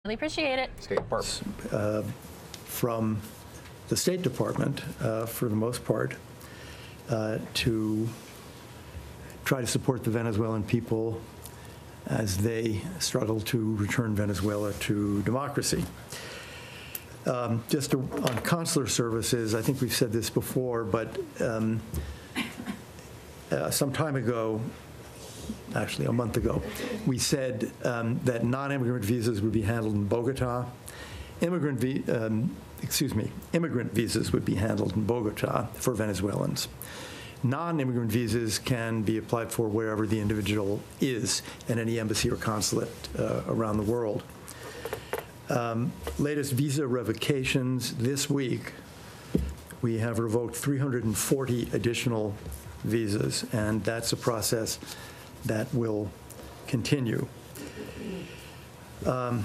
Really appreciate it. State Department. From the State Department, for the most part, to try to support the Venezuelan people as they struggle to return Venezuela to democracy. Just on consular services, I think we've said this before, but some time ago, actually a month ago, we said that non-immigrant visas would be handled in Bogota. Immigrant visas would be handled in Bogota for Venezuelans. Non-immigrant visas can be applied for wherever the individual is in any embassy or consulate around the world. Latest visa revocations this week, we have revoked 340 additional visas, and that's a process that will continue. In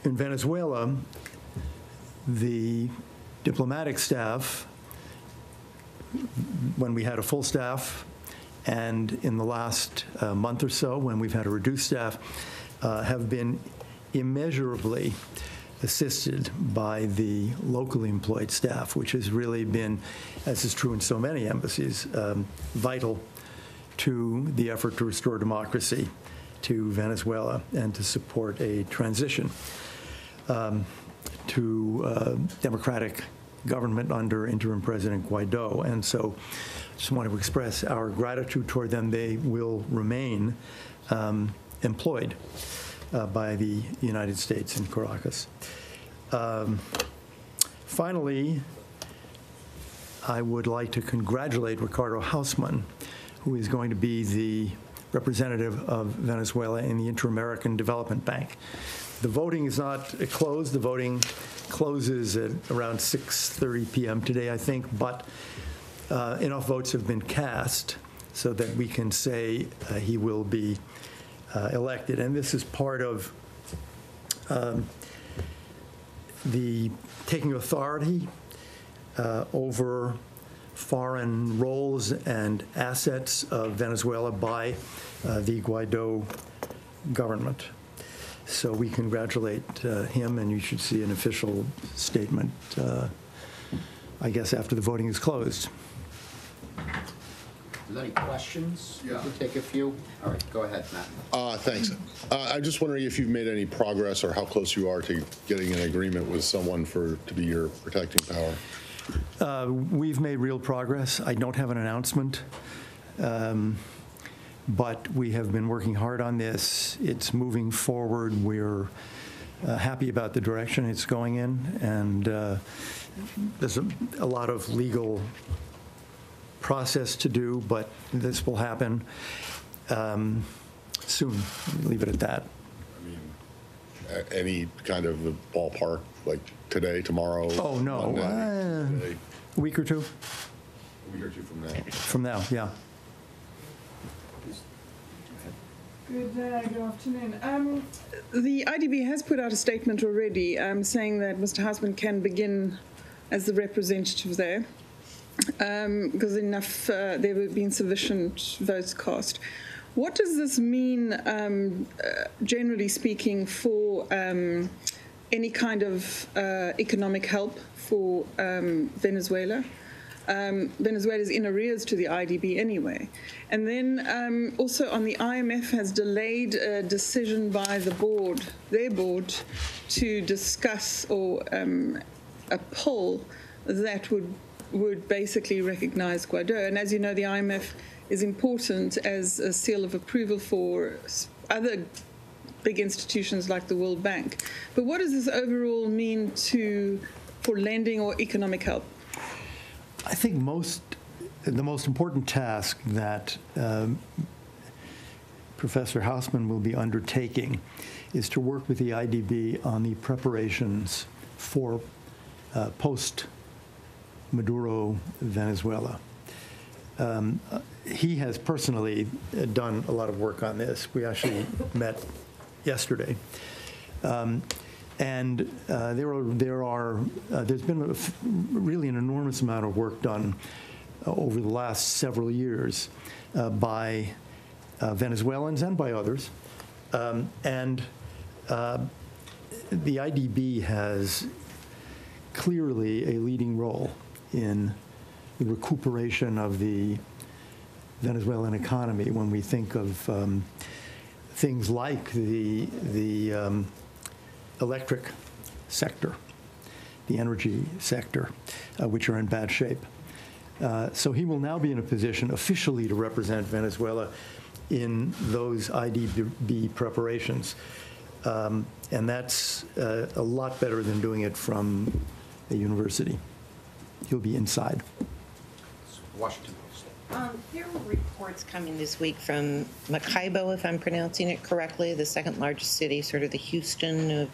Venezuela, the diplomatic staff, when we had a full staff, and in the last month or so, when we've had a reduced staff, have been immeasurably assisted by the locally employed staff, which has really been, as is true in so many embassies, vital to the effort to restore democracy to Venezuela and to support a transition to democratic government under interim President Guaido. And so I just want to express our gratitude toward them. They will remain employed by the United States in Caracas. Finally, I would like to congratulate Ricardo Hausmann, who is going to be the representative of Venezuela in the Inter-American Development Bank. The voting is not closed. The voting closes at around 6:30 p.m. today, I think, but enough votes have been cast so that we can say he will be elected. And this is part of the taking authority over foreign roles and assets of Venezuela by the Guaido government. So we congratulate him, and you should see an official statement, I guess, after the voting is closed. Is there any questions? Yeah. We'll take a few. All right, go ahead, Matt. Thanks. I'm just wondering if you've made any progress or how close you are to getting an agreement with someone to be your protecting power. We've made real progress. I don't have an announcement, but we have been working hard on this. It's moving forward. We're happy about the direction it's going in, and there's a lot of legal process to do, but this will happen soon. Leave it at that. I mean, any kind of ballpark, like today, tomorrow? Oh, no. Monday, A week or two? A week or two from now. From now, yeah. Good afternoon. The IDB has put out a statement already saying that Mr. Hausmann can begin as the representative there because there have been sufficient votes cast. What does this mean, generally speaking, for any kind of economic help for Venezuela? Venezuela is in arrears to the IDB anyway. And then also on the IMF has delayed a decision by the board, their board, to discuss or a poll that would basically recognize Guaido. And as you know, the IMF is important as a seal of approval for other big institutions like the World Bank. But what does this overall mean for lending or economic help? I think the most important task that Professor Hausmann will be undertaking is to work with the IDB on the preparations for post-Maduro Venezuela. He has personally done a lot of work on this. We actually met yesterday. And there's been really an enormous amount of work done over the last several years by Venezuelans and by others And the IDB has clearly a leading role in the recuperation of the Venezuelan economy when we think of things like the electric sector, the energy sector, which are in bad shape. So he will now be in a position officially to represent Venezuela in those IDB preparations. And that's a lot better than doing it from a university. He'll be inside. Washington Post. There were reports coming this week from Maracaibo, if I'm pronouncing it correctly, the second largest city, sort of the Houston of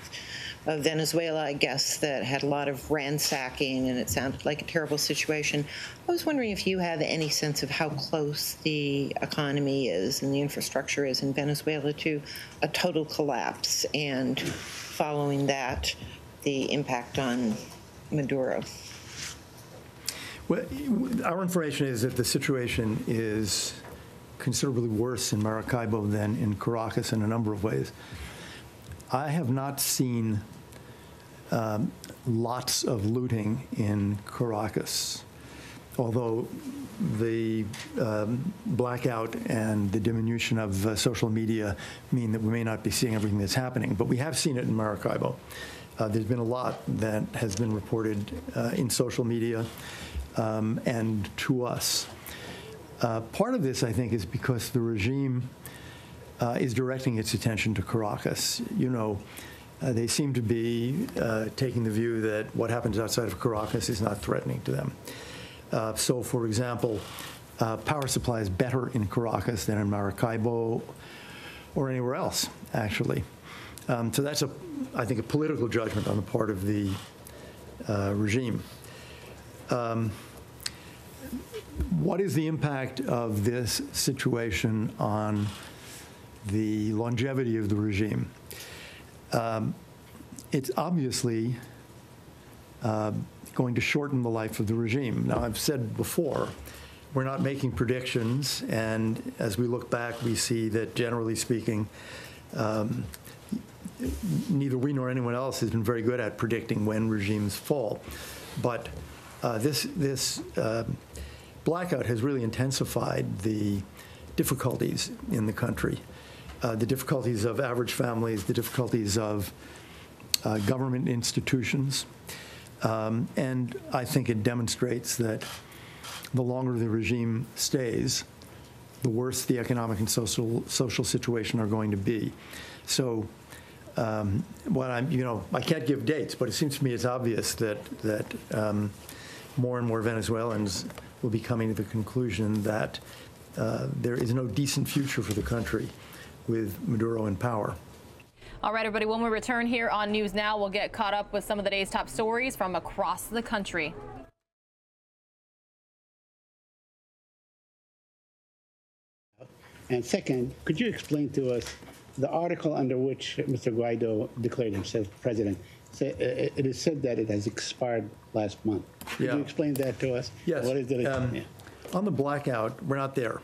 Venezuela, I guess, that had a lot of ransacking, and it sounded like a terrible situation. I was wondering if you have any sense of how close the economy is and the infrastructure is in Venezuela to a total collapse, and following that, the impact on Maduro. Well, our information is that the situation is considerably worse in Maracaibo than in Caracas in a number of ways. I have not seen lots of looting in Caracas, although the blackout and the diminution of social media mean that we may not be seeing everything that's happening. But we have seen it in Maracaibo. There's been a lot that has been reported in social media and to us. Part of this, I think, is because the regime is directing its attention to Caracas. You know, they seem to be taking the view that what happens outside of Caracas is not threatening to them. So, for example, power supply is better in Caracas than in Maracaibo or anywhere else, actually. So that's, I think, a political judgment on the part of the regime. What is the impact of this situation on the longevity of the regime? It's obviously going to shorten the life of the regime. Now, I've said before, we're not making predictions, and as we look back, we see that, generally speaking, neither we nor anyone else has been very good at predicting when regimes fall. But this blackout has really intensified the difficulties in the country, the difficulties of average families, the difficulties of government institutions. And I think it demonstrates that the longer the regime stays, the worse the economic and social situation are going to be. So I can't give dates, but it seems to me it's obvious that more and more Venezuelans will be coming to the conclusion that there is no decent future for the country with Maduro in power. All right, everybody, when we return here on News Now, we'll get caught up with some of the day's top stories from across the country. And second, could you explain to us the article under which Mr. Guaido declared himself president? It is said that it has expired last month. Could you explain that to us? Yes. What is it? On the blackout, we're not there.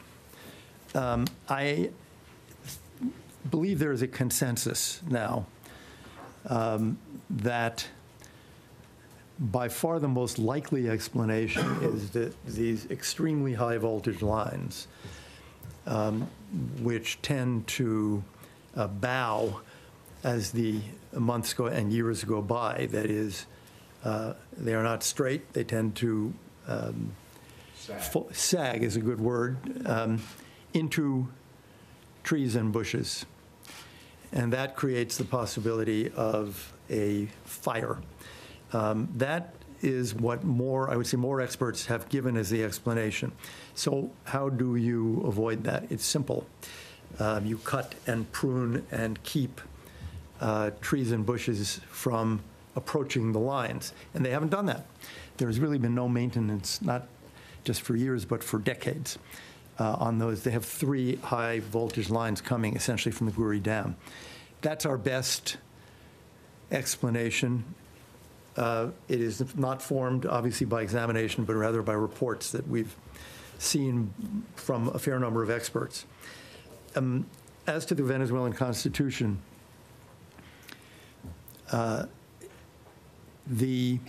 I believe there is a consensus now that by far the most likely explanation is that these extremely high voltage lines, which tend to bow as the months go and years go by, that is, they are not straight, they tend to sag is a good word, into trees and bushes. And that creates the possibility of a fire. That is what I would say more experts have given as the explanation. So how do you avoid that? It's simple. You cut and prune and keep trees and bushes from approaching the lines. And they haven't done that. There's really been no maintenance, not just for years, but for decades on those. They have 3 high voltage lines coming essentially from the Guri Dam. That's our best explanation. It is not formed, obviously, by examination, but rather by reports that we've seen from a fair number of experts. as to the Venezuelan Constitution, the